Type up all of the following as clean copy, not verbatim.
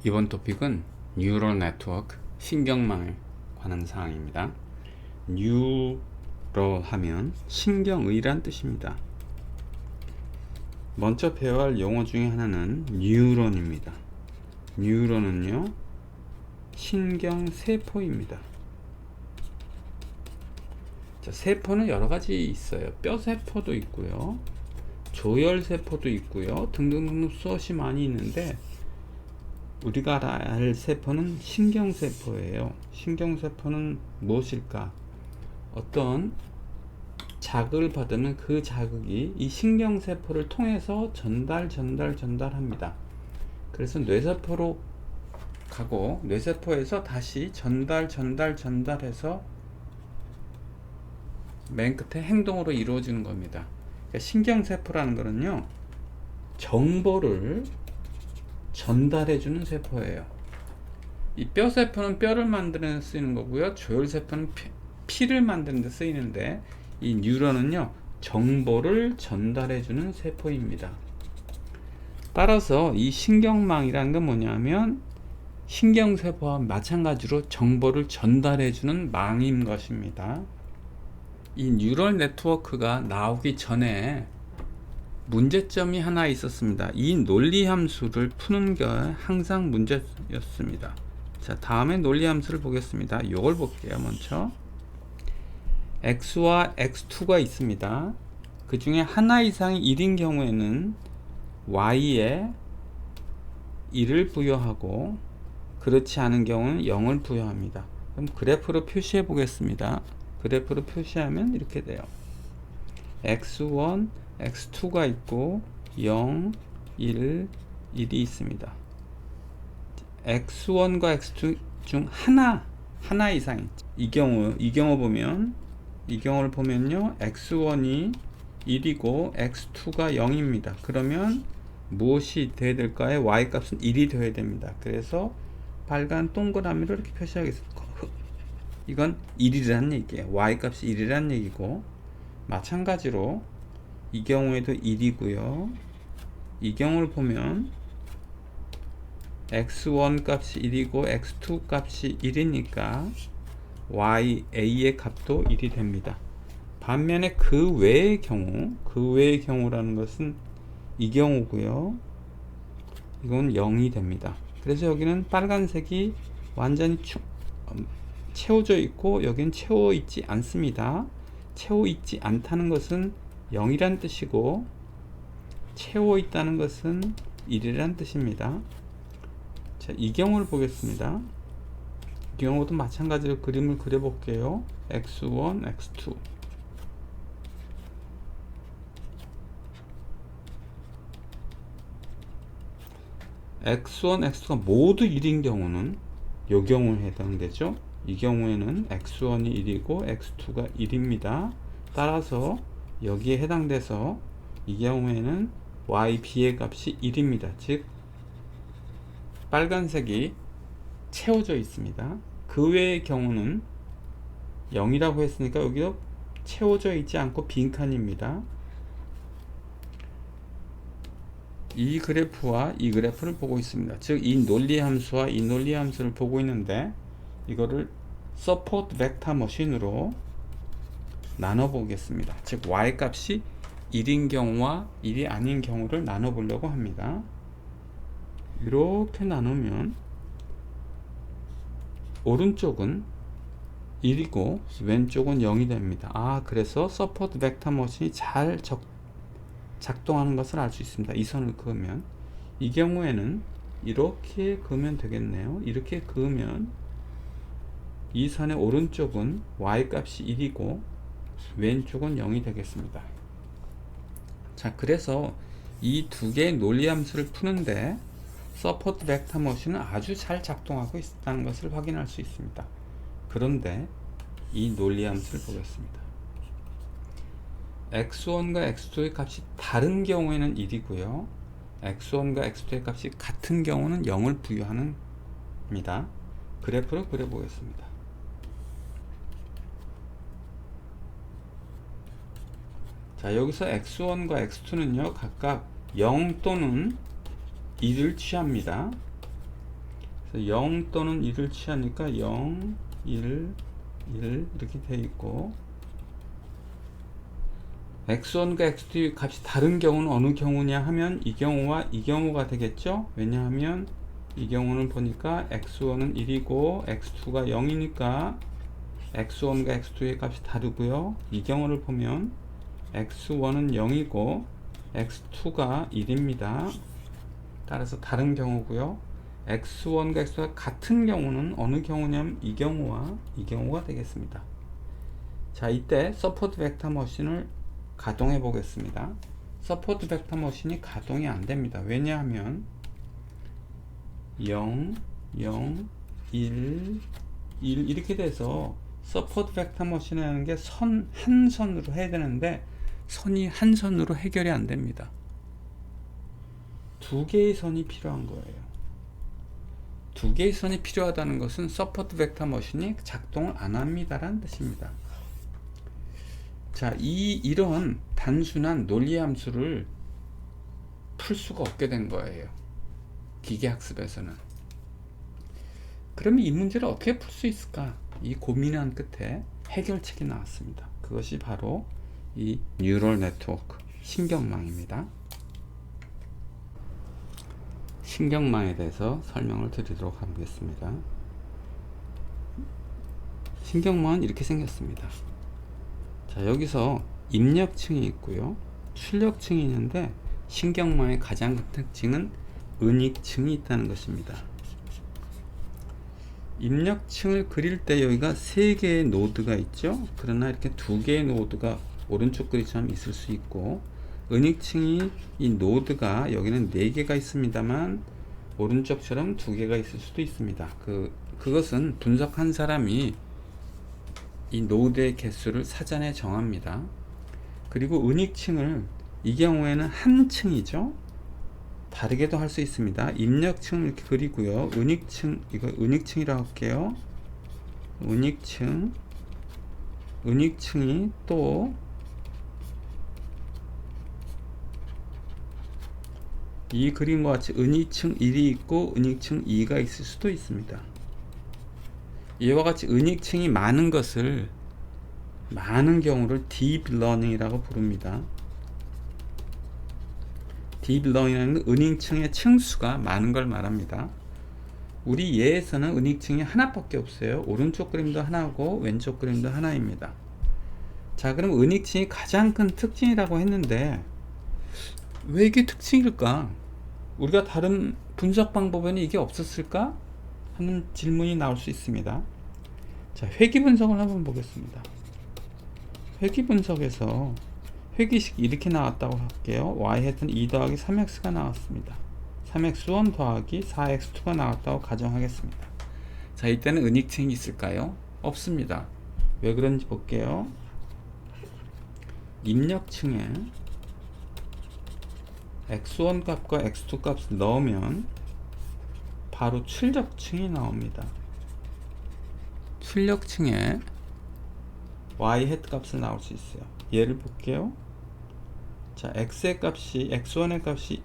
이번 토픽은 뉴럴 네트워크, 신경망에 관한 사항입니다. 뉴럴 하면 신경의란 뜻입니다. 먼저 배워야 할 용어 중에 하나는 뉴런입니다. 뉴런은요, 신경세포입니다. 자, 세포는 여러 가지 있어요. 뼈세포도 있고요, 조혈세포도 있고요, 등등등 수없이 많이 있는데 우리가 알아야 할 세포는 신경세포예요. 신경세포는 무엇일까? 어떤 자극을 받으면 그 자극이 이 신경세포를 통해서 전달합니다. 그래서 뇌세포로 가고 뇌세포에서 다시 전달해서 맨 끝에 행동으로 이루어지는 겁니다. 그러니까 신경세포라는 거는요, 정보를 전달해주는 세포예요. 이 뼈세포는 뼈를 만드는 데 쓰이는 거고요, 조혈세포는 피를 만드는 데 쓰이는데, 이 뉴런은요, 정보를 전달해주는 세포입니다. 따라서 이 신경망이라는 건 뭐냐면 신경세포와 마찬가지로 정보를 전달해주는 망인 것입니다. 이 뉴럴 네트워크가 나오기 전에 문제점이 하나 있었습니다. 이 논리함수를 푸는 게 항상 문제였습니다. 자, 다음에 논리함수를 보겠습니다. 이걸 볼게요. 먼저 x와 x2가 있습니다. 그 중에 하나 이상이 1인 경우에는 y에 1을 부여하고 그렇지 않은 경우는 0을 부여합니다. 그럼 그래프로 표시해 보겠습니다. 그래프로 표시하면 이렇게 돼요. x1, x2가 있고 0, 1, 1이 있습니다. x1과 x2 중 하나 이상이 이 경우를 보면요, x1이 1이고 x2가 0입니다. 그러면 무엇이 돼야 될까요? y 값은 1이 되어야 됩니다. 그래서 빨간 동그라미로 이렇게 표시하겠습니다. 이건 1이라는 얘기예요. y 값이 1이라는 얘기고, 마찬가지로 이 경우에도 1이고요. 이 경우를 보면 x1 값이 1이고 x2 값이 1이니까 a의 값도 1이 됩니다. 반면에 그 외의 경우라는 것은 이 경우고요. 이건 0이 됩니다. 그래서 여기는 빨간색이 완전히 채워져 있고 여기는 채워 있지 않습니다. 채워 있지 않다는 것은 0이란 뜻이고 채워 있다는 것은 1이란 뜻입니다. 자, 이 경우를 보겠습니다. 이 경우도 마찬가지로 그림을 그려 볼게요. x1, x2. x1, x2가 모두 1인 경우는 이 경우에 해당되죠. 이 경우에는 x1이 1이고 x2가 1입니다. 따라서 여기에 해당돼서 이 경우에는 b의 값이 1입니다. 즉 빨간색이 채워져 있습니다. 그 외의 경우는 0이라고 했으니까 여기도 채워져 있지 않고 빈칸입니다. 이 그래프와 이 그래프를 보고 있습니다. 즉 이 논리함수와 이 논리함수를 보고 있는데 이거를 서포트 벡터 머신으로 나눠 보겠습니다. 즉 y 값이 1인 경우와 1이 아닌 경우를 나눠 보려고 합니다. 이렇게 나누면 오른쪽은 1이고 왼쪽은 0이 됩니다. 그래서 서포트 벡터 머신이 잘 작동하는 것을 알 수 있습니다. 이 선을 그으면 이 경우에는 이렇게 그으면 되겠네요. 이렇게 그으면 이 선의 오른쪽은 y 값이 1이고 왼쪽은 0이 되겠습니다. 자, 그래서 이 두 개의 논리함수를 푸는데 서포트 벡터 머신은 아주 잘 작동하고 있다는 것을 확인할 수 있습니다. 그런데 이 논리함수를 보겠습니다. x1과 x2의 값이 다른 경우에는 1이고요. x1과 x2의 값이 같은 경우는 0을 부여합니다. 그래프를 그려보겠습니다. 자, 여기서 x1과 x2는요, 각각 0 또는 1을 취합니다. 그래서 0 또는 1을 취하니까 0, 1, 1 이렇게 되어 있고, x1과 x2 값이 다른 경우는 어느 경우냐 하면 이 경우와 이 경우가 되겠죠. 왜냐하면 이 경우는 보니까 x1은 1이고 x2가 0이니까 x1과 x2의 값이 다르고요. 이 경우를 보면 x1은 0이고 x2가 1입니다. 따라서 다른 경우고요. x1과 x2가 같은 경우는 어느 경우냐면 이 경우와 이 경우가 되겠습니다. 자, 이때 서포트 벡터 머신을 가동해 보겠습니다. 서포트 벡터 머신이 가동이 안 됩니다. 왜냐하면 0, 0, 1, 1 이렇게 돼서 서포트 벡터 머신이라는 게 한 선으로 해야 되는데 선이 한 선으로 해결이 안 됩니다. 두 개의 선이 필요한 거예요. 두 개의 선이 필요하다는 것은 서포트 벡터 머신이 작동을 안 합니다라는 뜻입니다. 자, 이런 단순한 논리 함수를 풀 수가 없게 된 거예요. 기계학습에서는. 그러면 이 문제를 어떻게 풀 수 있을까? 이 고민한 끝에 해결책이 나왔습니다. 그것이 바로 이 뉴럴 네트워크, 신경망입니다. 신경망에 대해서 설명을 드리도록 하겠습니다. 신경망은 이렇게 생겼습니다. 자, 여기서 입력층이 있고요, 출력층이 있는데 신경망의 가장 큰 특징은 은익층이 있다는 것입니다. 입력층을 그릴 때 여기가 3개의 노드가 있죠. 그러나 이렇게 2개의 노드가 오른쪽 그림처럼 있을 수 있고, 은익층이 이 노드가 여기는 4개가 있습니다만 오른쪽처럼 2개가 있을 수도 있습니다. 그것은 분석한 사람이 이 노드의 개수를 사전에 정합니다. 그리고 은익층을 이 경우에는 한 층이죠. 다르게도 할 수 있습니다. 입력층을 이렇게 그리고요. 은익층, 이거 은익층이라고 할게요. 은익층이 또 이 그림과 같이 은익층 1이 있고 은익층 2가 있을 수도 있습니다. 이와 같이 은익층이 많은 경우를 딥 러닝이라고 부릅니다. 딥 러닝은 은익층의 층수가 많은 걸 말합니다. 우리 예에서는 은익층이 하나밖에 없어요. 오른쪽 그림도 하나고 왼쪽 그림도 하나입니다. 자, 그럼 은익층이 가장 큰 특징이라고 했는데 왜 이게 특징일까? 우리가 다른 분석 방법에는 이게 없었을까? 하는 질문이 나올 수 있습니다. 자, 회귀 분석을 한번 보겠습니다. 회귀 분석에서 회귀식 이렇게 나왔다고 할게요. y해는 2 더하기 3x가 나왔습니다. 3x1 더하기 4x2가 나왔다고 가정하겠습니다. 자, 이때는 은익층이 있을까요? 없습니다. 왜 그런지 볼게요. 입력층에 x1 값과 x2 값을 넣으면 바로 출력층이 나옵니다. 출력층에 y 헤드 값을 나올 수 있어요. 예를 볼게요. 자, x1의 값이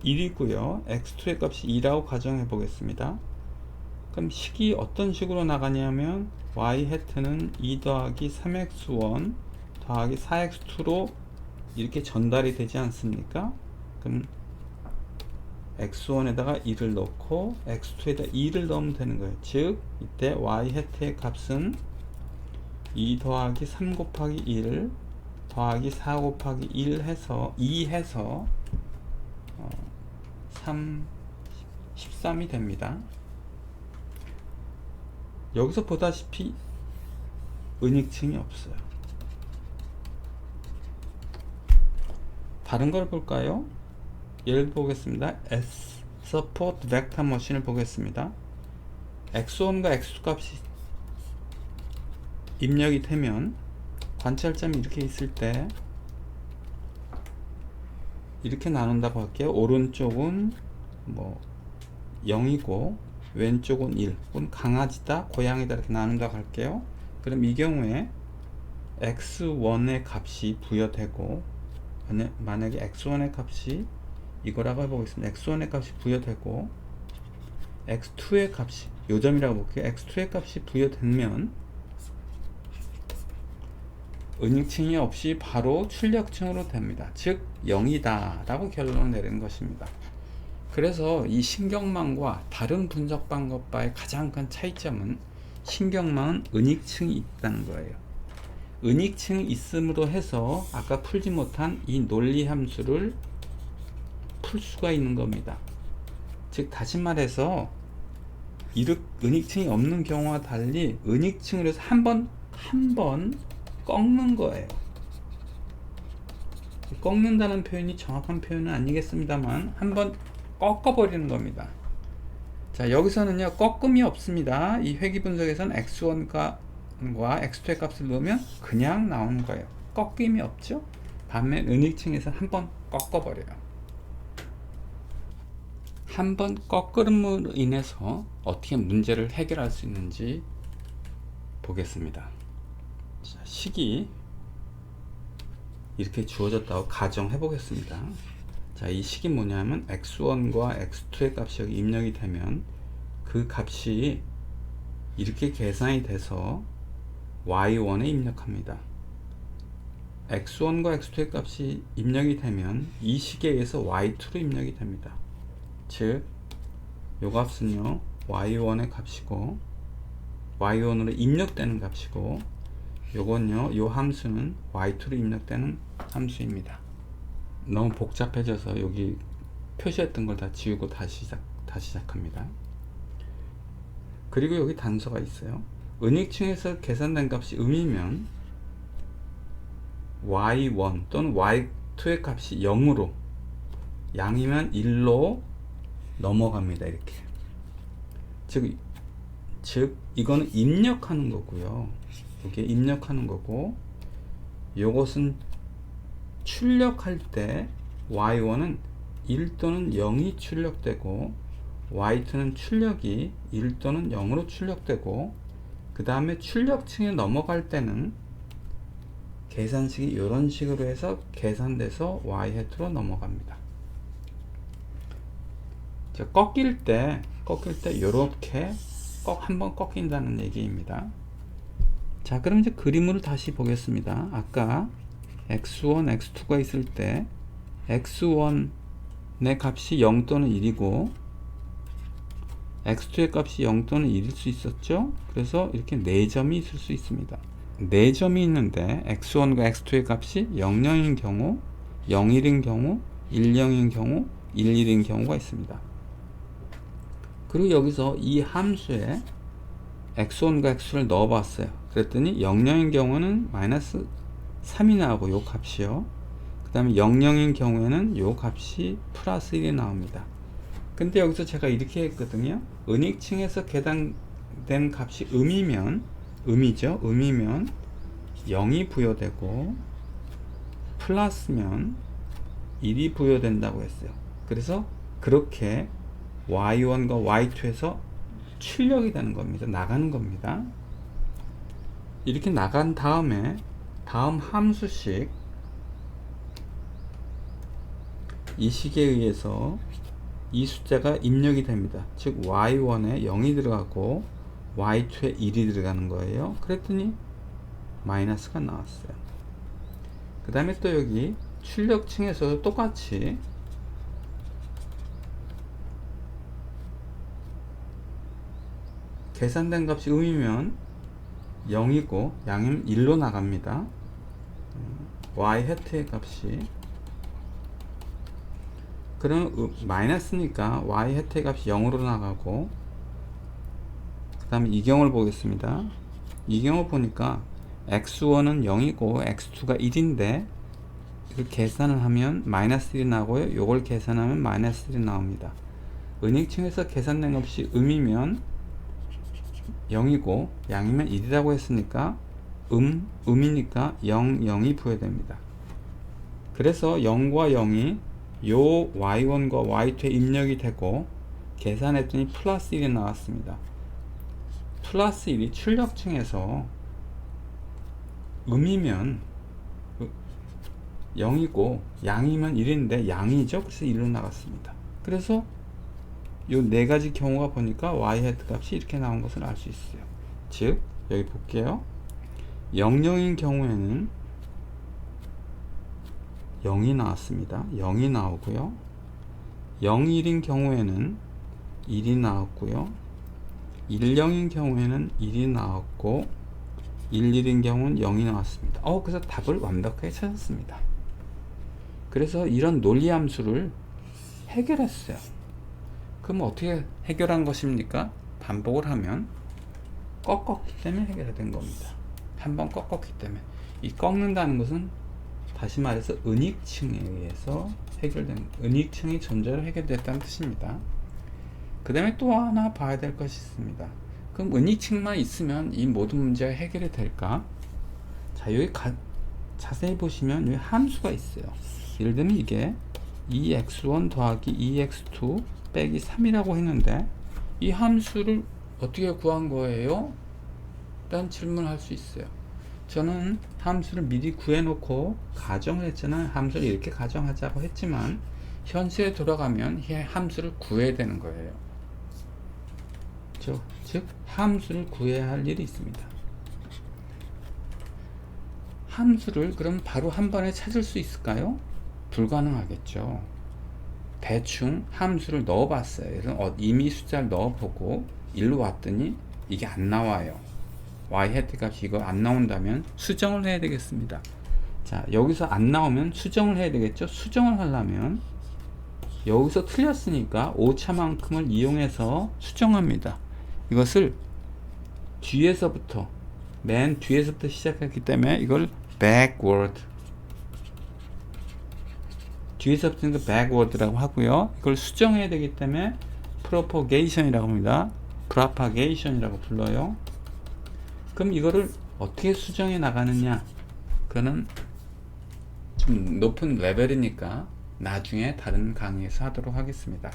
1이고요. x2의 값이 2라고 가정해 보겠습니다. 그럼 식이 어떤 식으로 나가냐면 y 헤드는 2 더하기 3x1 더하기 4x2로 이렇게 전달이 되지 않습니까? 그럼 x1에다가 2를 넣고 x2에다 2를 넣으면 되는 거예요. 즉 이때 y 헤트의 값은 2 더하기 3 곱하기 1 더하기 4 곱하기 1 해서 2 해서 13이 됩니다. 여기서 보다시피 은익층이 없어요. 다른 걸 볼까요? 예를 보겠습니다. 서포트 벡터 머신을 보겠습니다. x1과 x2 값이 입력이 되면 관찰점이 이렇게 있을 때 이렇게 나눈다고 할게요. 오른쪽은 뭐 0이고 왼쪽은 1, 혹은 강아지다, 고양이다 이렇게 나눈다고 할게요. 그럼 이 경우에 x1의 값이 부여되고, 만약에 x1의 값이 이거라고 해보겠습니다. x1의 값이 부여되고 x2의 값이 요점이라고 볼게요. x2의 값이 부여되면 은익층이 없이 바로 출력층으로 됩니다. 즉 0이다 라고 결론을 내리는 것입니다. 그래서 이 신경망과 다른 분석 방법과의 가장 큰 차이점은 신경망은 은익층이 있다는 거예요. 은익층이 있음으로 해서 아까 풀지 못한 이 논리 함수를 풀 수가 있는 겁니다. 즉 다시 말해서 은익층이 없는 경우와 달리 은익층을 해서 한 번 꺾는 거예요. 꺾는다는 표현이 정확한 표현은 아니겠습니다만 한번 꺾어버리는 겁니다. 자, 여기서는요 꺾음이 없습니다. 이 회귀 분석에서는 x1과 x2의 값을 넣으면 그냥 나오는 거예요. 꺾임이 없죠. 반면 은익층에서 한번 꺾어버려요. 한번 꺾음으로 인해서 어떻게 문제를 해결할 수 있는지 보겠습니다. 자, 식이 이렇게 주어졌다고 가정해 보겠습니다. 자, 이 식이 뭐냐면 x1과 x2의 값이 여기 입력이 되면 그 값이 이렇게 계산이 돼서 y1에 입력합니다. x1과 x2의 값이 입력이 되면 이 식에 의해서 y2로 입력이 됩니다. 즉, 요 값은요 y1의 값이고 y1으로 입력되는 값이고 요건요 요 함수는 y2로 입력되는 함수입니다. 너무 복잡해져서 여기 표시했던 걸 다 지우고 다시 시작합니다. 그리고 여기 단서가 있어요. 은익층에서 계산된 값이 음이면 y1 또는 y2의 값이 0으로 양이면 1로 넘어갑니다. 이렇게 즉 이거는 입력하는 거고요. 이게 입력하는 거고 요것은 출력할 때 y1은 1 또는 0이 출력되고 y2는 출력이 1 또는 0으로 출력되고 그 다음에 출력층에 넘어갈 때는 계산식이 이런 식으로 해서 계산돼서 y-로 넘어갑니다. 자, 꺾일 때 이렇게 한번 꺾인다는 얘기입니다. 자, 그럼 이제 그림을 다시 보겠습니다. 아까 x1, x2가 있을 때 x1의 값이 0 또는 1이고 x2의 값이 0 또는 1일 수 있었죠. 그래서 이렇게 4점이 있을 수 있습니다. 4점이 있는데 x1과 x2의 값이 00인 경우, 01인 경우, 10인 경우, 11인 경우가 있습니다. 그리고 여기서 이 함수에 x1과 x2를 넣어 봤어요. 그랬더니 00인 경우는 마이너스 3이 나오고 요 값이요. 그 다음에 00인 경우에는 요 값이 플러스 1이 나옵니다. 근데 여기서 제가 이렇게 했거든요. 은익층에서 계산된 값이 음이죠. 음이면 0이 부여되고 플러스면 1이 부여된다고 했어요. 그래서 그렇게 y1과 y2에서 출력이 되는 겁니다. 나가는 겁니다. 이렇게 나간 다음에 다음 함수식 이 식에 의해서 이 숫자가 입력이 됩니다. 즉 y1에 0이 들어가고 y2에 1이 들어가는 거예요. 그랬더니 마이너스가 나왔어요. 그 다음에 또 여기 출력층에서도 똑같이 계산된 값이 음이면 0이고 양이면 1로 나갑니다. y-의 값이 그럼 마이너스니까 y-의 값이 0으로 나가고 그 다음에 이 경우를 보겠습니다. 이 경우 보니까 x1은 0이고 x2가 1인데 이걸 계산을 하면 마이너스 1이 나오고요. 요걸 계산하면 마이너스 1이 나옵니다. 은익층에서 계산된 값이 음이면 0이고 양이면 1이라고 했으니까 음이니까 0, 0이 부여됩니다. 그래서 0과 0이 요 y1과 y2에 입력이 되고 계산했더니 플러스 1이 나왔습니다. 플러스 1이 출력층에서 음이면 0이고 양이면 1인데 양이죠. 그래서 1로 나갔습니다. 그래서 요 네 가지 경우가 보니까 y 헤드 값이 이렇게 나온 것을 알 수 있어요. 즉 여기 볼게요. 00인 경우에는 0이 나왔습니다. 0이 나오고요. 01인 경우에는 1이 나왔고요. 10인 경우에는 1이 나왔고 11인 경우는 0이 나왔습니다. 그래서 답을 완벽하게 찾았습니다. 그래서 이런 논리 함수를 해결했어요. 그럼 어떻게 해결한 것입니까? 반복을 하면 꺾었기 때문에 해결된 겁니다. 한번 꺾었기 때문에. 이 꺾는다는 것은 다시 말해서 은익층에 의해서 해결된, 은익층이 존재로 해결됐다는 뜻입니다. 그 다음에 또 하나 봐야 될 것이 있습니다. 그럼 은익층만 있으면 이 모든 문제가 해결이 될까? 자, 여기 자세히 보시면 여기 함수가 있어요. 예를 들면 이게 2x1 더하기 2x2 빼기 3이라고 했는데 이 함수를 어떻게 구한 거예요? 라는 질문을 할 수 있어요. 저는 함수를 미리 구해놓고 가정을 했잖아요. 함수를 이렇게 가정하자고 했지만 현실에 돌아가면 이 함수를 구해야 되는 거예요. 즉 함수를 구해야 할 일이 있습니다. 함수를 그럼 바로 한 번에 찾을 수 있을까요? 불가능하겠죠. 대충 함수를 넣어봤어요. 그래서 이미 숫자를 넣어보고 일로 왔더니 이게 안 나와요. y 헤드 값이 이거 안 나온다면 수정을 해야 되겠습니다. 자, 여기서 안 나오면 수정을 해야 되겠죠. 수정을 하려면 여기서 틀렸으니까 오차만큼을 이용해서 수정합니다. 이것을 뒤에서부터, 맨 뒤에서부터 시작했기 때문에 이걸 backward, 뒤에서부터 backward라고 하고요. 이걸 수정해야 되기 때문에 propagation이라고 합니다. propagation이라고 불러요. 그럼 이거를 어떻게 수정해 나가느냐? 그거는 좀 높은 레벨이니까 나중에 다른 강의에서 하도록 하겠습니다.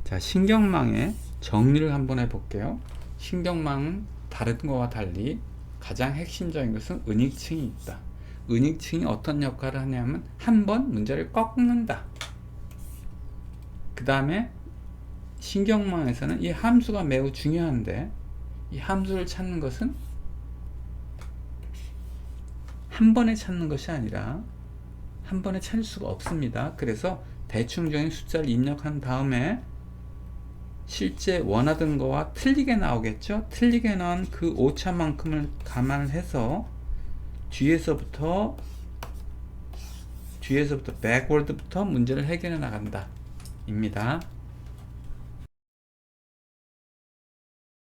자, 신경망의 정리를 한번 해볼게요. 신경망은 다른 거와 달리 가장 핵심적인 것은 은익층이 있다. 은익층이 어떤 역할을 하냐면 한 번 문제를 꺾는다. 그 다음에 신경망에서는 이 함수가 매우 중요한데 이 함수를 찾는 것은 한 번에 찾는 것이 아니라 한 번에 찾을 수가 없습니다. 그래서 대충적인 숫자를 입력한 다음에 실제 원하던 거와 틀리게 나오겠죠. 틀리게 나온 그 오차만큼을 감안을 해서 뒤에서부터 backward부터 문제를 해결해 나간다 입니다.